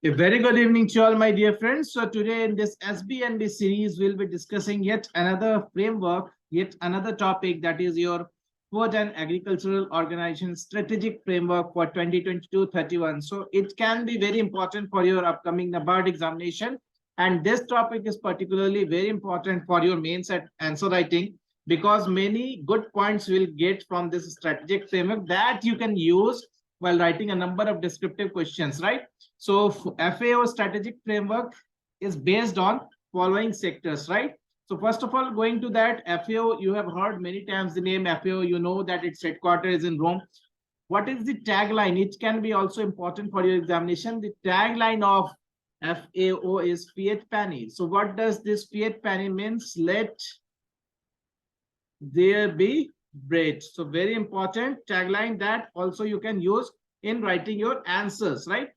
A very good evening to all my dear friends. So today in this SBNB series, we'll be discussing yet another framework, yet another topic, that is your Food and Agricultural Organization Strategic Framework for 2022-31. So it can be very important for your upcoming NABARD examination. And this topic is particularly very important for your main set answer writing, because many good points will get from this strategic framework that you can use while writing a number of descriptive questions, right? So FAO strategic framework is based on following sectors, right? So first of all, going to that FAO, you have heard many times the name FAO, you know that its headquarters is in Rome. What is the tagline? It can be also important for your examination. The tagline of FAO is Fiat Pani. So what does this Fiat Pani means? Let there be bread. So very important tagline that also you can use in writing your answers, right?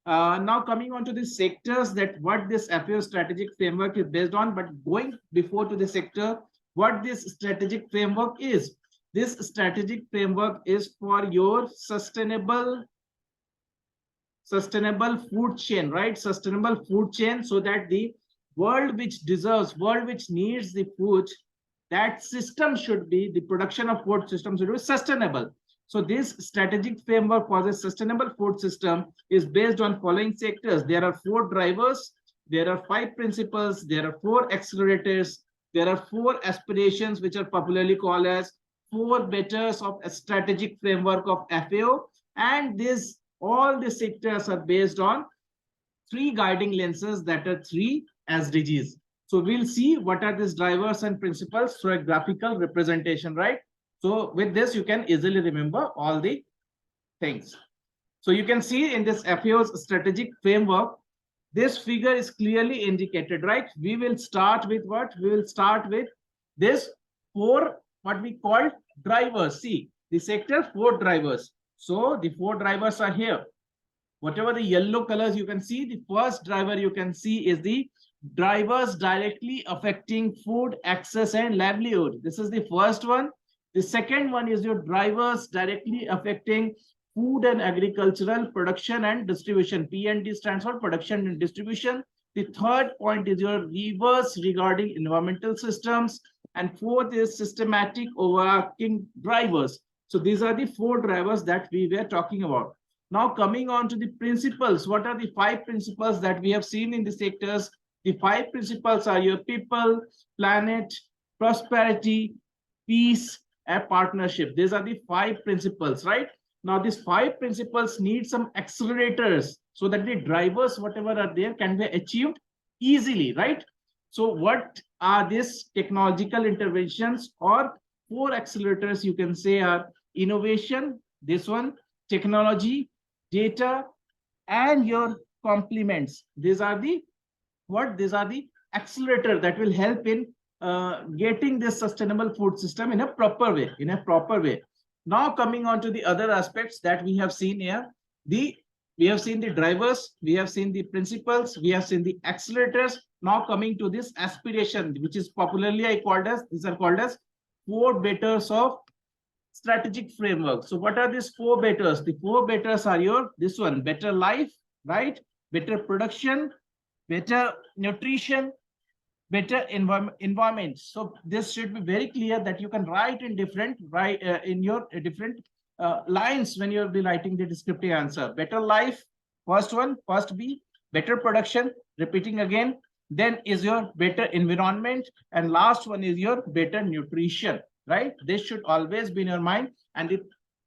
Now coming on to the sectors, that what this FAO strategic framework is based on, but going before to the sector, what this strategic framework is. This strategic framework is for your sustainable food chain, right? Sustainable food chain, so that the world which deserves, world which needs the food, that system should be, the production of food system should be sustainable. So this strategic framework for the sustainable food system is based on following sectors. There are 4 drivers, there are 5 principles, there are 4 accelerators, there are 4 aspirations, which are popularly called as 4 betters of a strategic framework of FAO. And this, all the sectors are based on 3 guiding lenses, that are 3 SDGs. So we'll see what are these drivers and principles through a graphical representation, right? So with this, you can easily remember all the things. So you can see in this FAO's strategic framework, this figure is clearly indicated, right? We will start with what? We will start with this 4, what we call drivers. See, the sector 4 drivers. So the 4 drivers are here. Whatever the yellow colors you can see, the first driver you can see is the drivers directly affecting food access and livelihood. This is the first one. The second one is your drivers directly affecting food and agricultural production and distribution. P&D stands for production and distribution. The third point is your levers regarding environmental systems. And fourth is systematic overarching drivers. So these are the 4 drivers that we were talking about. Now coming on to the principles. What are the 5 principles that we have seen in the sectors? The 5 principles are your people, planet, prosperity, peace, and partnership. These are the 5 principles, right? Now these 5 principles need some accelerators so that the drivers, whatever are there, can be achieved easily, right? So what are these technological interventions, or 4 accelerators you can say are innovation, this one, technology, data, and your complements. These are the what? These are the accelerator that will help in getting this sustainable food system in a proper way, Now coming on to the other aspects that we have seen here, we have seen the drivers, we have seen the principles, we have seen the accelerators. Now coming to this aspiration, which is popularly these are called as 4 betters of strategic framework. So what are these 4 betters? The 4 betters are your, this one, better life, right? Better production, better nutrition, better environment. So this should be very clear that you can write in different in your different lines when you'll be writing the descriptive answer. Better life, first one, first B. Better production, repeating again. Then is your better environment, and last one is your better nutrition, right? This should always be in your mind. And the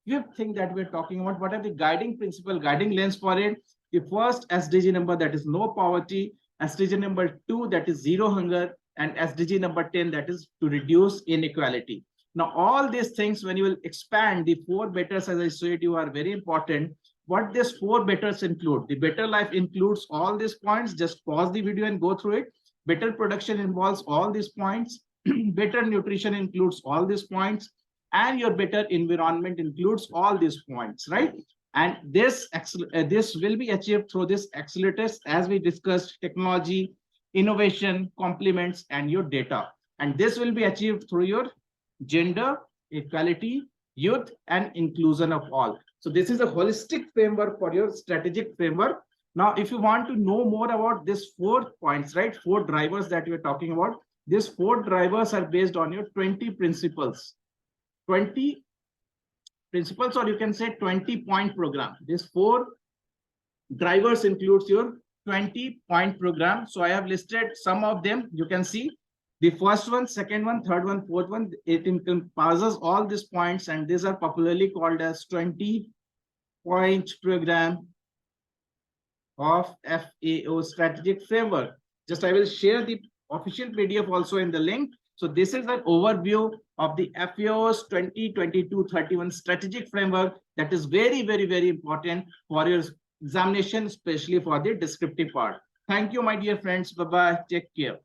5th thing that we're talking about, what are the guiding principle, guiding lens for it? The first SDG number, that is no poverty. SDG number 2, that is zero hunger. And SDG number 10, that is to reduce inequality. Now, all these things, when you will expand the 4 betters, as I said, you are very important. What these 4 betters include? The better life includes all these points. Just pause the video and go through it. Better production involves all these points. Better nutrition includes all these points. And your better environment includes all these points, right? And this will be achieved through this accelerators, as we discussed: technology, innovation, complements, and your data. And this will be achieved through your gender, equality, youth, and inclusion of all. So this is a holistic framework for your strategic framework. Now, if you want to know more about this 4 points, right, 4 drivers that we're talking about, these 4 drivers are based on your 20 principles. 20 principles, or you can say 20-point program. These 4 drivers includes your 20-point program. So I have listed some of them. You can see the first one, second one, third one, fourth one. It encompasses all these points, and these are popularly called as 20-point program of FAO strategic framework. Just I will share the official PDF also in the link. So this is an overview of the FAO's 2022-31 strategic framework that is very, very, very important for your examination, especially for the descriptive part. Thank you, my dear friends. Bye-bye. Take care.